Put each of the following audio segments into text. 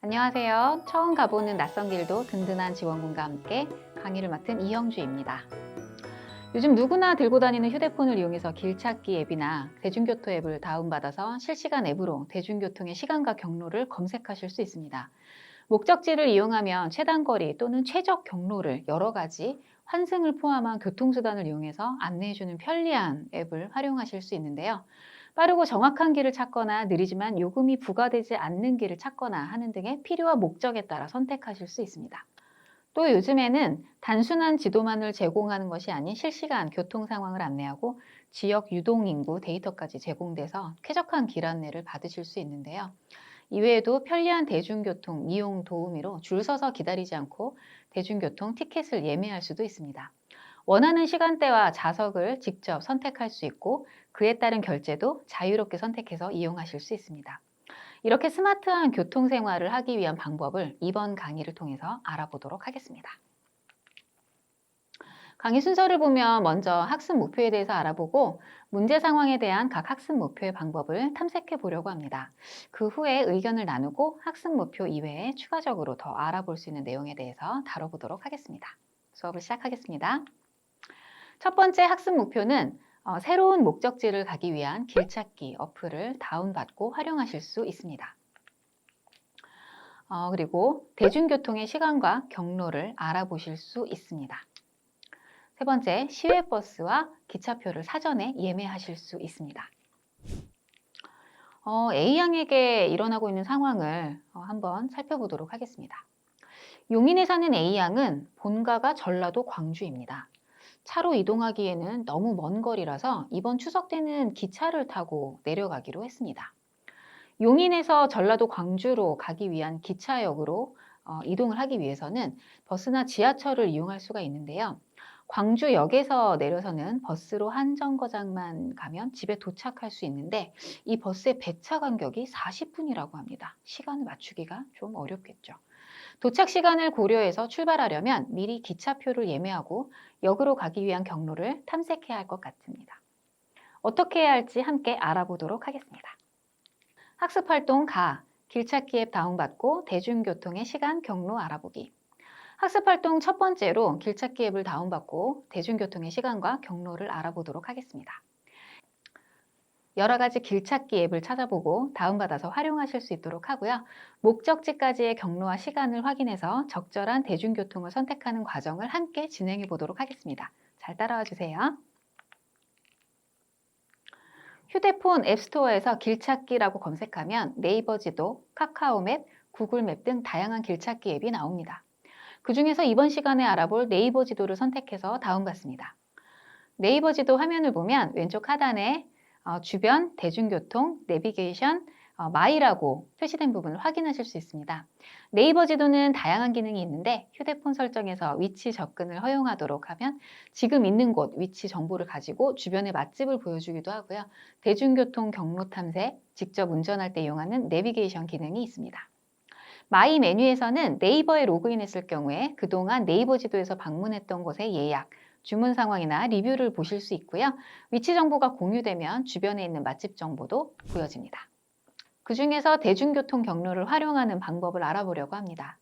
안녕하세요. 처음 가보는 낯선 길도 든든한 지원군과 함께 강의를 맡은 이형주입니다. 요즘 누구나 들고 다니는 휴대폰을 이용해서 길찾기 앱이나 대중교통 앱을 다운받아서 실시간 앱으로 대중교통의 시간과 경로를 검색하실 수 있습니다. 목적지를 이용하면 최단거리 또는 최적 경로를 여러 가지 환승을 포함한 교통수단을 이용해서 안내해주는 편리한 앱을 활용하실 수 있는데요. 빠르고 정확한 길을 찾거나 느리지만 요금이 부과되지 않는 길을 찾거나 하는 등의 필요와 목적에 따라 선택하실 수 있습니다. 또 요즘에는 단순한 지도만을 제공하는 것이 아닌 실시간 교통 상황을 안내하고 지역 유동인구 데이터까지 제공돼서 쾌적한 길 안내를 받으실 수 있는데요. 이외에도 편리한 대중교통 이용 도우미로 줄 서서 기다리지 않고 대중교통 티켓을 예매할 수도 있습니다. 원하는 시간대와 좌석을 직접 선택할 수 있고 그에 따른 결제도 자유롭게 선택해서 이용하실 수 있습니다. 이렇게 스마트한 교통 생활을 하기 위한 방법을 이번 강의를 통해서 알아보도록 하겠습니다. 강의 순서를 보면 먼저 학습 목표에 대해서 알아보고 문제 상황에 대한 각 학습 목표의 방법을 탐색해 보려고 합니다. 그 후에 의견을 나누고 학습 목표 이외에 추가적으로 더 알아볼 수 있는 내용에 대해서 다뤄보도록 하겠습니다. 수업을 시작하겠습니다. 첫 번째 학습 목표는 새로운 목적지를 가기 위한 길찾기 어플을 다운받고 활용하실 수 있습니다. 그리고 대중교통의 시간과 경로를 알아보실 수 있습니다. 세 번째, 시외버스와 기차표를 사전에 예매하실 수 있습니다. A양에게 일어나고 있는 상황을 한번 살펴보도록 하겠습니다. 용인에 사는 A양은 본가가 전라도 광주입니다. 차로 이동하기에는 너무 먼 거리라서 이번 추석 때는 기차를 타고 내려가기로 했습니다. 용인에서 전라도 광주로 가기 위한 기차역으로 이동을 하기 위해서는 버스나 지하철을 이용할 수가 있는데요. 광주역에서 내려서는 버스로 한 정거장만 가면 집에 도착할 수 있는데 이 버스의 배차 간격이 40분이라고 합니다. 시간을 맞추기가 좀 어렵겠죠. 도착 시간을 고려해서 출발하려면 미리 기차표를 예매하고 역으로 가기 위한 경로를 탐색해야 할 것 같습니다. 어떻게 해야 할지 함께 알아보도록 하겠습니다. 학습활동 가, 길찾기 앱 다운받고 대중교통의 시간, 경로 알아보기. 학습활동 첫 번째로 길찾기 앱을 다운받고 대중교통의 시간과 경로를 알아보도록 하겠습니다. 여러 가지 길찾기 앱을 찾아보고 다운받아서 활용하실 수 있도록 하고요. 목적지까지의 경로와 시간을 확인해서 적절한 대중교통을 선택하는 과정을 함께 진행해 보도록 하겠습니다. 잘 따라와 주세요. 휴대폰 앱스토어에서 길찾기라고 검색하면 네이버 지도, 카카오맵, 구글맵 등 다양한 길찾기 앱이 나옵니다. 그 중에서 이번 시간에 알아볼 네이버 지도를 선택해서 다운받습니다. 네이버 지도 화면을 보면 왼쪽 하단에 주변, 대중교통, 내비게이션, 마이라고 표시된 부분을 확인하실 수 있습니다. 네이버 지도는 다양한 기능이 있는데 휴대폰 설정에서 위치 접근을 허용하도록 하면 지금 있는 곳 위치 정보를 가지고 주변의 맛집을 보여주기도 하고요. 대중교통 경로 탐색, 직접 운전할 때 이용하는 내비게이션 기능이 있습니다. 마이 메뉴에서는 네이버에 로그인했을 경우에 그동안 네이버 지도에서 방문했던 곳의 예약, 주문 상황이나 리뷰를 보실 수 있고요. 위치 정보가 공유되면 주변에 있는 맛집 정보도 보여집니다. 그 중에서 대중교통 경로를 활용하는 방법을 알아보려고 합니다.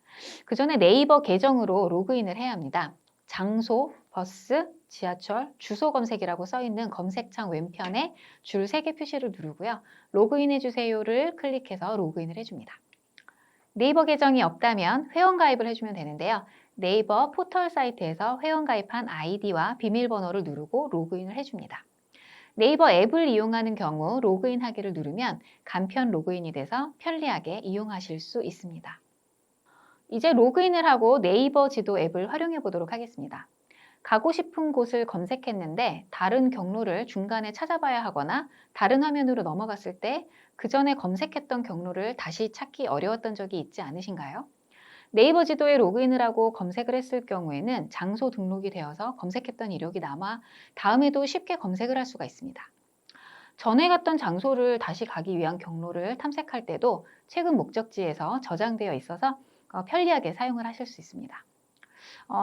그 전에 네이버 계정으로 로그인을 해야 합니다. 장소, 버스, 지하철, 주소 검색이라고 써있는 검색창 왼편에 줄 3개 표시를 누르고요. 로그인해 주세요를 클릭해서 로그인을 해줍니다. 네이버 계정이 없다면 회원가입을 해주면 되는데요. 네이버 포털 사이트에서 회원가입한 아이디와 비밀번호를 누르고 로그인을 해줍니다. 네이버 앱을 이용하는 경우 로그인하기를 누르면 간편 로그인이 돼서 편리하게 이용하실 수 있습니다. 이제 로그인을 하고 네이버 지도 앱을 활용해 보도록 하겠습니다. 가고 싶은 곳을 검색했는데 다른 경로를 중간에 찾아봐야 하거나 다른 화면으로 넘어갔을 때 그 전에 검색했던 경로를 다시 찾기 어려웠던 적이 있지 않으신가요? 네이버 지도에 로그인을 하고 검색을 했을 경우에는 장소 등록이 되어서 검색했던 이력이 남아 다음에도 쉽게 검색을 할 수가 있습니다. 전에 갔던 장소를 다시 가기 위한 경로를 탐색할 때도 최근 목적지에서 저장되어 있어서 편리하게 사용을 하실 수 있습니다.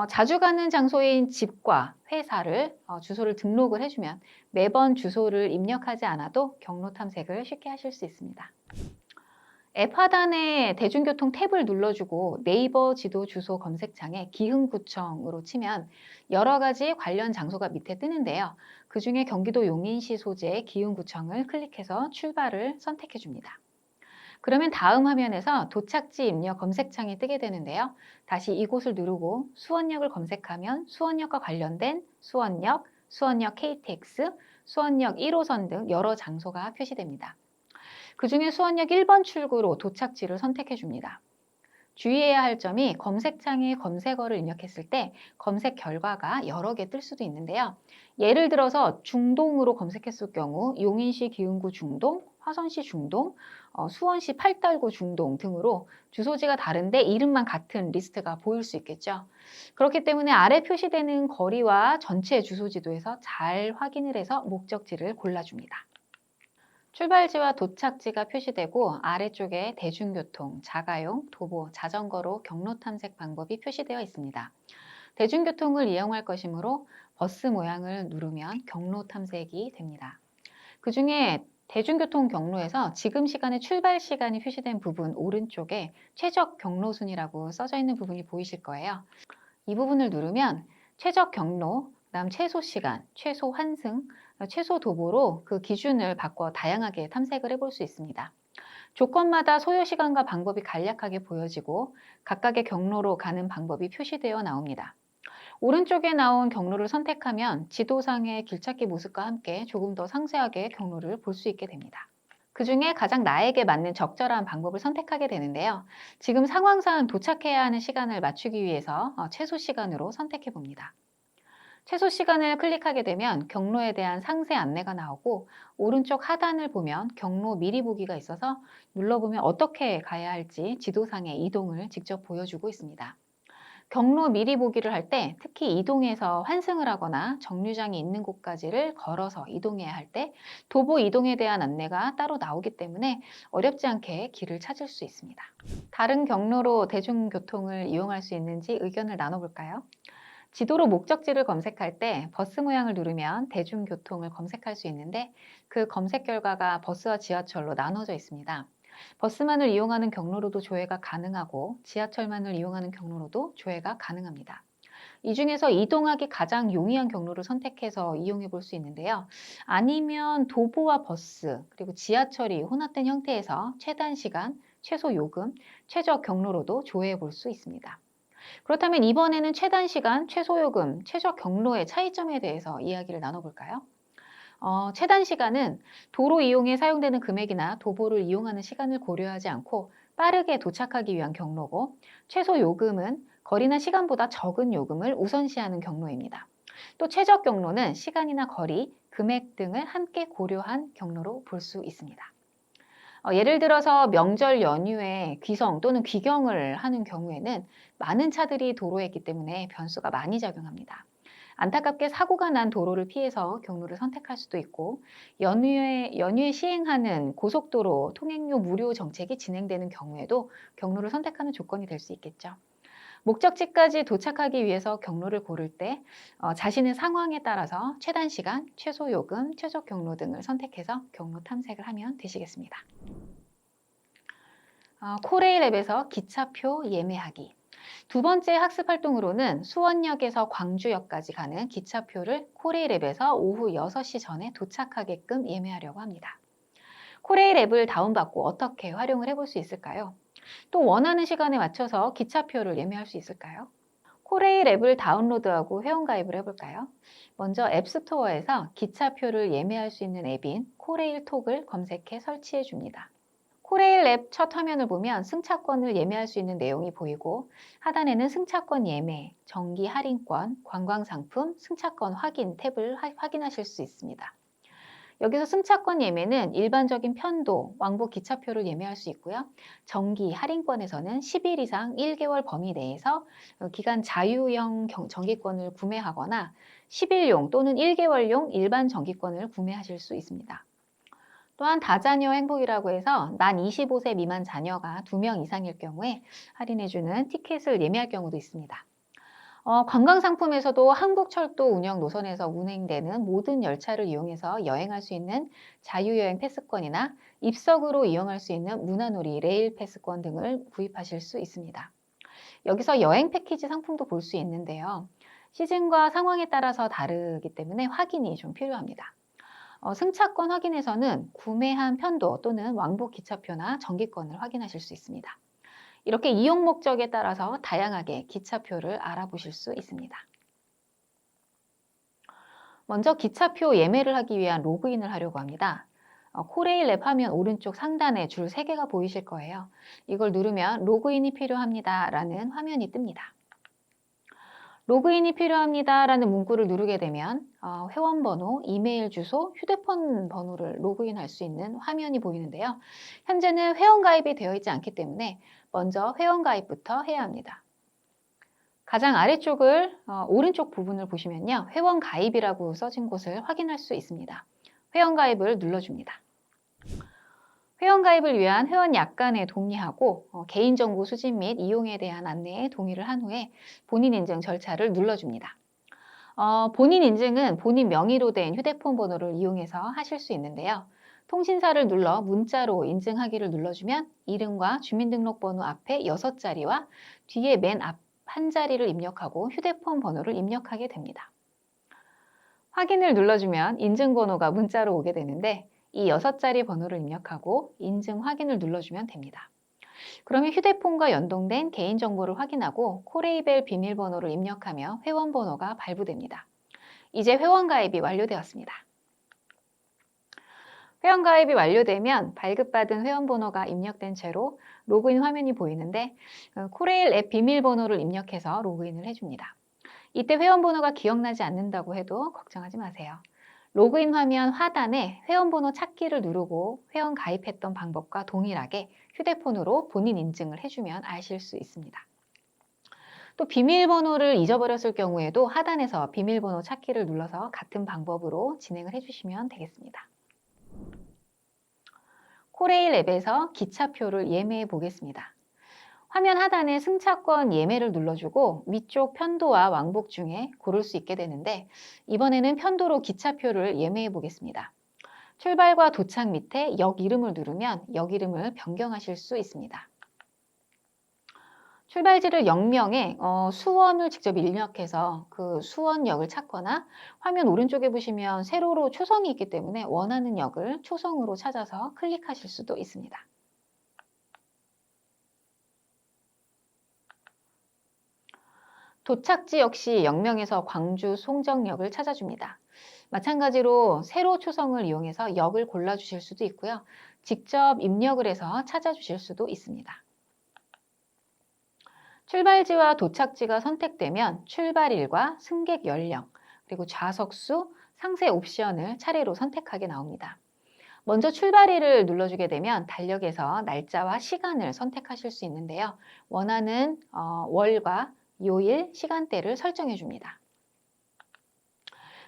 자주 가는 장소인 집과 회사를 주소를 등록을 해주면 매번 주소를 입력하지 않아도 경로 탐색을 쉽게 하실 수 있습니다. 앱 하단에 대중교통 탭을 눌러주고 네이버 지도 주소 검색창에 기흥구청으로 치면 여러 가지 관련 장소가 밑에 뜨는데요. 그중에 경기도 용인시 소재 기흥구청을 클릭해서 출발을 선택해 줍니다. 그러면 다음 화면에서 도착지 입력 검색창이 뜨게 되는데요. 다시 이곳을 누르고 수원역을 검색하면 수원역과 관련된 수원역, 수원역 KTX, 수원역 1호선 등 여러 장소가 표시됩니다. 그중에 수원역 1번 출구로 도착지를 선택해 줍니다. 주의해야 할 점이 검색창에 검색어를 입력했을 때 검색 결과가 여러 개 뜰 수도 있는데요. 예를 들어서 중동으로 검색했을 경우 용인시 기흥구 중동, 화성시 중동, 수원시 팔달구 중동 등으로 주소지가 다른데 이름만 같은 리스트가 보일 수 있겠죠. 그렇기 때문에 아래 표시되는 거리와 전체 주소지도에서 잘 확인을 해서 목적지를 골라줍니다. 출발지와 도착지가 표시되고 아래쪽에 대중교통, 자가용, 도보, 자전거로 경로 탐색 방법이 표시되어 있습니다. 대중교통을 이용할 것이므로 버스 모양을 누르면 경로 탐색이 됩니다. 그 중에 대중교통 경로에서 지금 시간의 출발 시간이 표시된 부분 오른쪽에 최적 경로순이라고 써져 있는 부분이 보이실 거예요. 이 부분을 누르면 최적 경로, 그다음 최소 시간, 최소 환승, 최소 도보로 그 기준을 바꿔 다양하게 탐색을 해볼 수 있습니다. 조건마다 소요 시간과 방법이 간략하게 보여지고 각각의 경로로 가는 방법이 표시되어 나옵니다. 오른쪽에 나온 경로를 선택하면 지도상의 길찾기 모습과 함께 조금 더 상세하게 경로를 볼 수 있게 됩니다. 그 중에 가장 나에게 맞는 적절한 방법을 선택하게 되는데요. 지금 상황상 도착해야 하는 시간을 맞추기 위해서 최소 시간으로 선택해 봅니다. 최소 시간을 클릭하게 되면 경로에 대한 상세 안내가 나오고 오른쪽 하단을 보면 경로 미리 보기가 있어서 눌러보면 어떻게 가야 할지 지도상의 이동을 직접 보여주고 있습니다. 경로 미리 보기를 할 때 특히 이동해서 환승을 하거나 정류장이 있는 곳까지를 걸어서 이동해야 할 때 도보 이동에 대한 안내가 따로 나오기 때문에 어렵지 않게 길을 찾을 수 있습니다. 다른 경로로 대중교통을 이용할 수 있는지 의견을 나눠볼까요? 지도로 목적지를 검색할 때 버스 모양을 누르면 대중교통을 검색할 수 있는데 그 검색 결과가 버스와 지하철로 나눠져 있습니다. 버스만을 이용하는 경로로도 조회가 가능하고 지하철만을 이용하는 경로로도 조회가 가능합니다. 이 중에서 이동하기 가장 용이한 경로를 선택해서 이용해 볼 수 있는데요. 아니면 도보와 버스 그리고 지하철이 혼합된 형태에서 최단 시간, 최소 요금, 최적 경로로도 조회해 볼 수 있습니다. 그렇다면 이번에는 최단 시간, 최소 요금, 최적 경로의 차이점에 대해서 이야기를 나눠볼까요? 최단 시간은 도로 이용에 사용되는 금액이나 도보를 이용하는 시간을 고려하지 않고 빠르게 도착하기 위한 경로고, 최소 요금은 거리나 시간보다 적은 요금을 우선시하는 경로입니다. 또 최적 경로는 시간이나 거리, 금액 등을 함께 고려한 경로로 볼 수 있습니다. 예를 들어서 명절 연휴에 귀성 또는 귀경을 하는 경우에는 많은 차들이 도로에 있기 때문에 변수가 많이 작용합니다. 안타깝게 사고가 난 도로를 피해서 경로를 선택할 수도 있고 연휴에 시행하는 고속도로 통행료 무료 정책이 진행되는 경우에도 경로를 선택하는 조건이 될 수 있겠죠. 목적지까지 도착하기 위해서 경로를 고를 때 자신의 상황에 따라서 최단 시간, 최소 요금, 최적 경로 등을 선택해서 경로 탐색을 하면 되시겠습니다. 코레일 앱에서 기차표 예매하기. 두 번째 학습 활동으로는 수원역에서 광주역까지 가는 기차표를 코레일 앱에서 오후 6시 전에 도착하게끔 예매하려고 합니다. 코레일 앱을 다운받고 어떻게 활용을 해볼 수 있을까요? 또 원하는 시간에 맞춰서 기차표를 예매할 수 있을까요? 코레일 앱을 다운로드하고 회원가입을 해볼까요? 먼저 앱스토어에서 기차표를 예매할 수 있는 앱인 코레일 톡을 검색해 설치해 줍니다. 코레일 앱 첫 화면을 보면 승차권을 예매할 수 있는 내용이 보이고 하단에는 승차권 예매, 정기 할인권, 관광상품, 승차권 확인 탭을 확인하실 수 있습니다. 여기서 승차권 예매는 일반적인 편도, 왕복 기차표를 예매할 수 있고요. 정기 할인권에서는 10일 이상 1개월 범위 내에서 기간 자유형 정기권을 구매하거나 10일용 또는 1개월용 일반 정기권을 구매하실 수 있습니다. 또한 다자녀 행복이라고 해서 만 25세 미만 자녀가 2명 이상일 경우에 할인해주는 티켓을 예매할 경우도 있습니다. 관광 상품에서도 한국철도 운영 노선에서 운행되는 모든 열차를 이용해서 여행할 수 있는 자유여행 패스권이나 입석으로 이용할 수 있는 문화놀이 레일 패스권 등을 구입하실 수 있습니다. 여기서 여행 패키지 상품도 볼 수 있는데요. 시즌과 상황에 따라서 다르기 때문에 확인이 좀 필요합니다. 승차권 확인에서는 구매한 편도 또는 왕복 기차표나 정기권을 확인하실 수 있습니다. 이렇게 이용 목적에 따라서 다양하게 기차표를 알아보실 수 있습니다. 먼저 기차표 예매를 하기 위한 로그인을 하려고 합니다. 코레일 앱 화면 오른쪽 상단에 줄 3개가 보이실 거예요. 이걸 누르면 로그인이 필요합니다 라는 화면이 뜹니다. 로그인이 필요합니다 라는 문구를 누르게 되면 회원번호, 이메일 주소, 휴대폰 번호를 로그인할 수 있는 화면이 보이는데요. 현재는 회원가입이 되어 있지 않기 때문에 먼저 회원가입부터 해야 합니다. 가장 아래쪽을 오른쪽 부분을 보시면요. 회원가입이라고 써진 곳을 확인할 수 있습니다. 회원가입을 눌러줍니다. 회원가입을 위한 회원 약관에 동의하고 개인정보 수집 및 이용에 대한 안내에 동의를 한 후에 본인 인증 절차를 눌러줍니다. 본인 인증은 본인 명의로 된 휴대폰 번호를 이용해서 하실 수 있는데요. 통신사를 눌러 문자로 인증하기를 눌러주면 이름과 주민등록번호 앞에 6자리와 뒤에 맨 앞 한 자리를 입력하고 휴대폰 번호를 입력하게 됩니다. 확인을 눌러주면 인증번호가 문자로 오게 되는데 이 6자리 번호를 입력하고 인증 확인을 눌러주면 됩니다. 그러면 휴대폰과 연동된 개인정보를 확인하고 코레이벨 비밀번호를 입력하며 회원번호가 발부됩니다. 이제 회원가입이 완료되었습니다. 회원가입이 완료되면 발급받은 회원번호가 입력된 채로 로그인 화면이 보이는데 코레일 앱 비밀번호를 입력해서 로그인을 해줍니다. 이때 회원번호가 기억나지 않는다고 해도 걱정하지 마세요. 로그인 화면 하단에 회원번호 찾기를 누르고 회원 가입했던 방법과 동일하게 휴대폰으로 본인 인증을 해주면 아실 수 있습니다. 또 비밀번호를 잊어버렸을 경우에도 하단에서 비밀번호 찾기를 눌러서 같은 방법으로 진행을 해주시면 되겠습니다. 코레일 앱에서 기차표를 예매해 보겠습니다. 화면 하단에 승차권 예매를 눌러주고 위쪽 편도와 왕복 중에 고를 수 있게 되는데 이번에는 편도로 기차표를 예매해 보겠습니다. 출발과 도착 밑에 역 이름을 누르면 역 이름을 변경하실 수 있습니다. 출발지를 역명해 수원을 직접 입력해서 그 수원역을 찾거나 화면 오른쪽에 보시면 세로로 초성이 있기 때문에 원하는 역을 초성으로 찾아서 클릭하실 수도 있습니다. 도착지 역시 역명에서 광주 송정역을 찾아줍니다. 마찬가지로 세로 초성을 이용해서 역을 골라주실 수도 있고요. 직접 입력을 해서 찾아주실 수도 있습니다. 출발지와 도착지가 선택되면 출발일과 승객 연령, 그리고 좌석수, 상세 옵션을 차례로 선택하게 나옵니다. 먼저 출발일을 눌러주게 되면 달력에서 날짜와 시간을 선택하실 수 있는데요. 원하는 월과 요일, 시간대를 설정해 줍니다.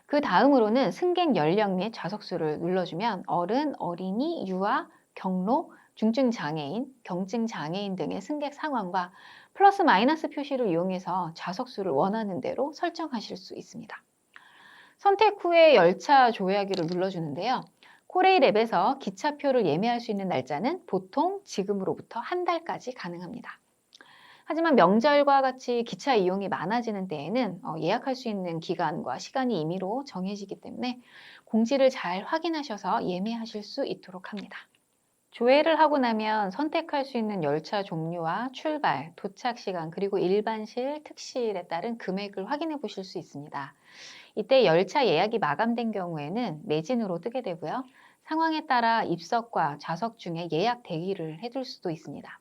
그 다음으로는 승객 연령 및 좌석수를 눌러주면 어른, 어린이, 유아, 경로, 중증 장애인, 경증 장애인 등의 승객 상황과 플러스 마이너스 표시를 이용해서 좌석수를 원하는 대로 설정하실 수 있습니다. 선택 후에 열차 조회하기를 눌러주는데요. 코레일 앱에서 기차표를 예매할 수 있는 날짜는 보통 지금으로부터 한 달까지 가능합니다. 하지만 명절과 같이 기차 이용이 많아지는 때에는 예약할 수 있는 기간과 시간이 임의로 정해지기 때문에 공지를 잘 확인하셔서 예매하실 수 있도록 합니다. 조회를 하고 나면 선택할 수 있는 열차 종류와 출발, 도착 시간, 그리고 일반실, 특실에 따른 금액을 확인해 보실 수 있습니다. 이때 열차 예약이 마감된 경우에는 매진으로 뜨게 되고요. 상황에 따라 입석과 좌석 중에 예약 대기를 해둘 수도 있습니다.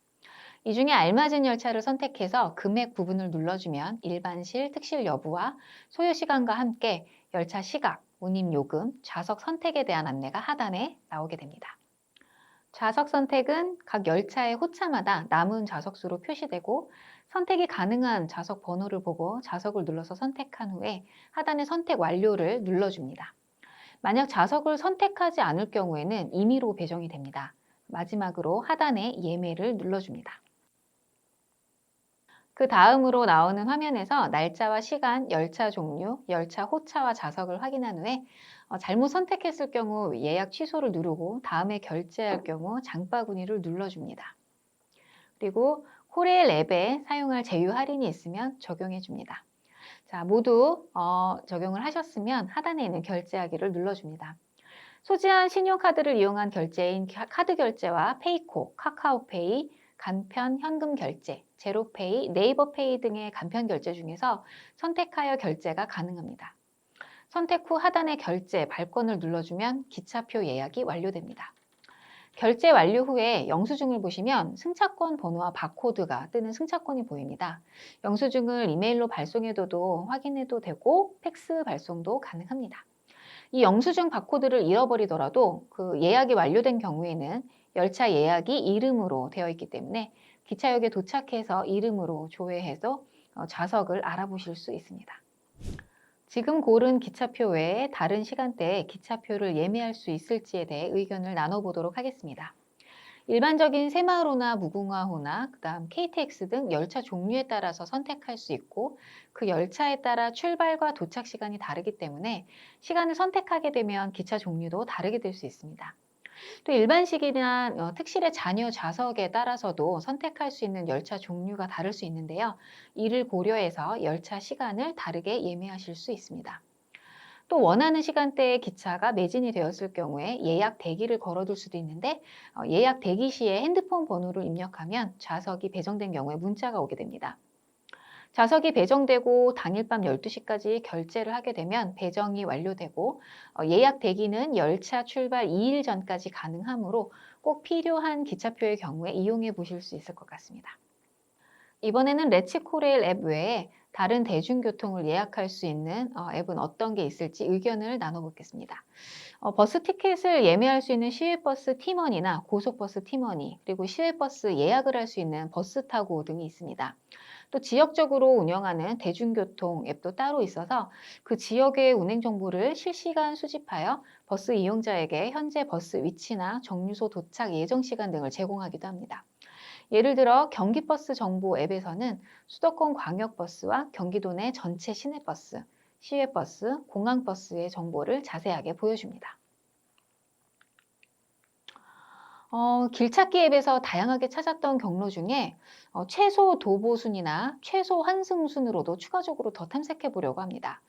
이 중에 알맞은 열차를 선택해서 금액 부분을 눌러주면 일반실, 특실 여부와 소요 시간과 함께 열차 시각, 운임 요금, 좌석 선택에 대한 안내가 하단에 나오게 됩니다. 좌석 선택은 각 열차의 호차마다 남은 좌석수로 표시되고 선택이 가능한 좌석 번호를 보고 좌석을 눌러서 선택한 후에 하단에 선택 완료를 눌러줍니다. 만약 좌석을 선택하지 않을 경우에는 임의로 배정이 됩니다. 마지막으로 하단에 예매를 눌러줍니다. 그 다음으로 나오는 화면에서 날짜와 시간, 열차 종류, 열차 호차와 좌석을 확인한 후에 잘못 선택했을 경우 예약 취소를 누르고 다음에 결제할 경우 장바구니를 눌러줍니다. 그리고 코레일 앱에 사용할 제휴 할인이 있으면 적용해 줍니다. 자, 모두 적용을 하셨으면 하단에 있는 결제하기를 눌러줍니다. 소지한 신용카드를 이용한 결제인 카드 결제와 페이코, 카카오페이, 간편 현금 결제, 제로페이, 네이버페이 등의 간편 결제 중에서 선택하여 결제가 가능합니다. 선택 후 하단의 결제 발권을 눌러주면 기차표 예약이 완료됩니다. 결제 완료 후에 영수증을 보시면 승차권 번호와 바코드가 뜨는 승차권이 보입니다. 영수증을 이메일로 발송해도 확인해도 되고 팩스 발송도 가능합니다. 이 영수증 바코드를 잃어버리더라도 그 예약이 완료된 경우에는 열차 예약이 이름으로 되어 있기 때문에 기차역에 도착해서 이름으로 조회해서 좌석을 알아보실 수 있습니다. 지금 고른 기차표 외에 다른 시간대에 기차표를 예매할 수 있을지에 대해 의견을 나눠보도록 하겠습니다. 일반적인 새마을호나 무궁화호나 그다음 KTX 등 열차 종류에 따라서 선택할 수 있고 그 열차에 따라 출발과 도착 시간이 다르기 때문에 시간을 선택하게 되면 기차 종류도 다르게 될 수 있습니다. 또 일반식이나 특실의 잔여 좌석에 따라서도 선택할 수 있는 열차 종류가 다를 수 있는데요. 이를 고려해서 열차 시간을 다르게 예매하실 수 있습니다. 또 원하는 시간대에 기차가 매진이 되었을 경우에 예약 대기를 걸어둘 수도 있는데 예약 대기 시에 핸드폰 번호를 입력하면 좌석이 배정된 경우에 문자가 오게 됩니다. 좌석이 배정되고 당일 밤 12시까지 결제를 하게 되면 배정이 완료되고 예약 대기는 열차 출발 2일 전까지 가능하므로 꼭 필요한 기차표의 경우에 이용해 보실 수 있을 것 같습니다. 이번에는 레츠코레일 앱 외에 다른 대중교통을 예약할 수 있는 앱은 어떤 게 있을지 의견을 나눠보겠습니다. 버스 티켓을 예매할 수 있는 시외버스 티머니나 고속버스 티머니, 그리고 시외버스 예약을 할 수 있는 버스타고 등이 있습니다. 또 지역적으로 운영하는 대중교통 앱도 따로 있어서 그 지역의 운행 정보를 실시간 수집하여 버스 이용자에게 현재 버스 위치나 정류소 도착 예정 시간 등을 제공하기도 합니다. 예를 들어 경기버스 정보 앱에서는 수도권 광역버스와 경기도 내 전체 시내버스, 시외버스, 공항버스의 정보를 자세하게 보여줍니다. 길찾기 앱에서 다양하게 찾았던 경로 중에 최소 도보순이나 최소 환승순으로도 추가적으로 더 탐색해 보려고 합니다.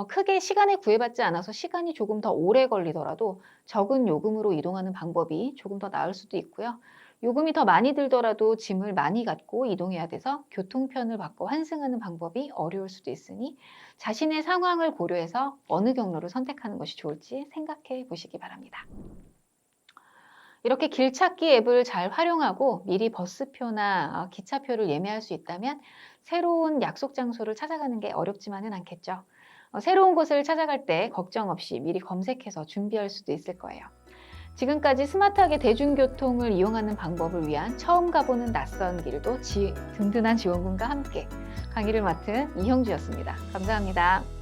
크게 시간에 구애받지 않아서 시간이 조금 더 오래 걸리더라도 적은 요금으로 이동하는 방법이 조금 더 나을 수도 있고요. 요금이 더 많이 들더라도 짐을 많이 갖고 이동해야 돼서 교통편을 받고 환승하는 방법이 어려울 수도 있으니 자신의 상황을 고려해서 어느 경로를 선택하는 것이 좋을지 생각해 보시기 바랍니다. 이렇게 길찾기 앱을 잘 활용하고 미리 버스표나 기차표를 예매할 수 있다면 새로운 약속 장소를 찾아가는 게 어렵지만은 않겠죠. 새로운 곳을 찾아갈 때 걱정 없이 미리 검색해서 준비할 수도 있을 거예요. 지금까지 스마트하게 대중교통을 이용하는 방법을 위한 처음 가보는 낯선 길도 든든한 지원군과 함께 강의를 맡은 이형주였습니다. 감사합니다.